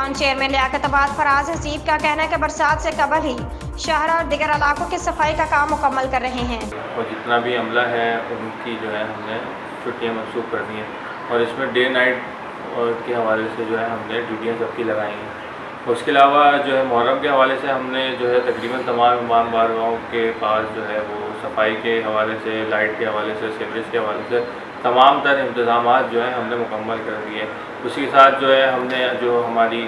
Town chairman Liaquatabad Faraz Haseeb का कहना है कि बरसात से कबल ही शहर और दीगर इलाकों की सफाई का काम मुकम्मल कर रहे हैं और जितना भी अमला है उनकी जो है हमने छुट्टियां मनसूख कर दी हैं और इसमें डे नाइट के हवाले से जो है हमने ड्यूटियाँ सबकी लगाई हैं। उसके अलावा जो है मुहर्रम के हवाले से हमने जो है तकरीबन तमाम इमाम बारगाहों के पास जो है वो सफाई के हवाले से, लाइट के हवाले से, सीवरेज के हवाले से तमाम तर इंतज़ाम जो हैं हमने मुकम्मल कर दिए। उसी के साथ जो है हमने जो हमारी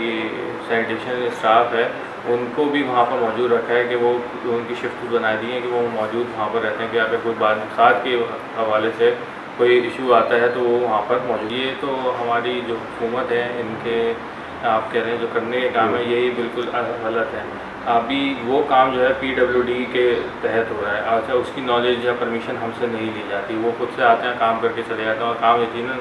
सैनिटेशन स्टाफ है उनको भी वहाँ पर मौजूद रखा है कि वो उनकी शिफ्ट बना दी है कि वो मौजूद वहाँ पर रहते हैं कि अगर कोई बरसात के हवाले से कोई इशू आता है तो वो वहाँ पर मौजूद। ये तो हमारी जो हुकूमत है इनके आप कह रहे हैं जो करने के काम है यही बिल्कुल गलत है। अभी वो काम जो है PWD के तहत हो रहा है। अच्छा, उसकी नॉलेज या परमिशन हमसे नहीं ली जाती, वो खुद से आते हैं काम करके चले जाते हैं और काम यकीनन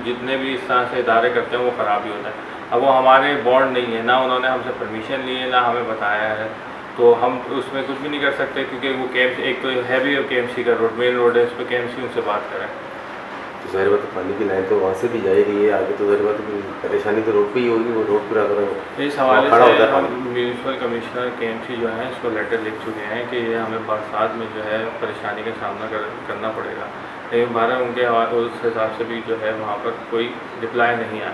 जितने भी इस तरह से इदारे करते हैं वो ख़राब ही होता है। अब वो हमारे बॉन्ड नहीं है, ना उन्होंने हमसे परमिशन ली है ना हमें बताया है, तो हम उसमें कुछ भी नहीं कर सकते क्योंकि वो KMC एक तो है भी KMC का रोड, मेन रोड है, इस पर KMC उनसे बात करें। तो ज़ाहिर बात है पानी की लाइन तो वहाँ से भी जाएगी, ये आगे तो ज़ाहिर बात है परेशानी तो रोड पे ही होगी, वो रोड पर अगर इस हवाले से हम म्यूनसिपल कमिश्नर KMC जो है इसको लेटर लिख चुके हैं कि ये हमें बरसात में जो है परेशानी का सामना करना पड़ेगा, लेकिन भारत उनके उस हिसाब से भी जो है वहाँ पर कोई रिप्लाई नहीं आया।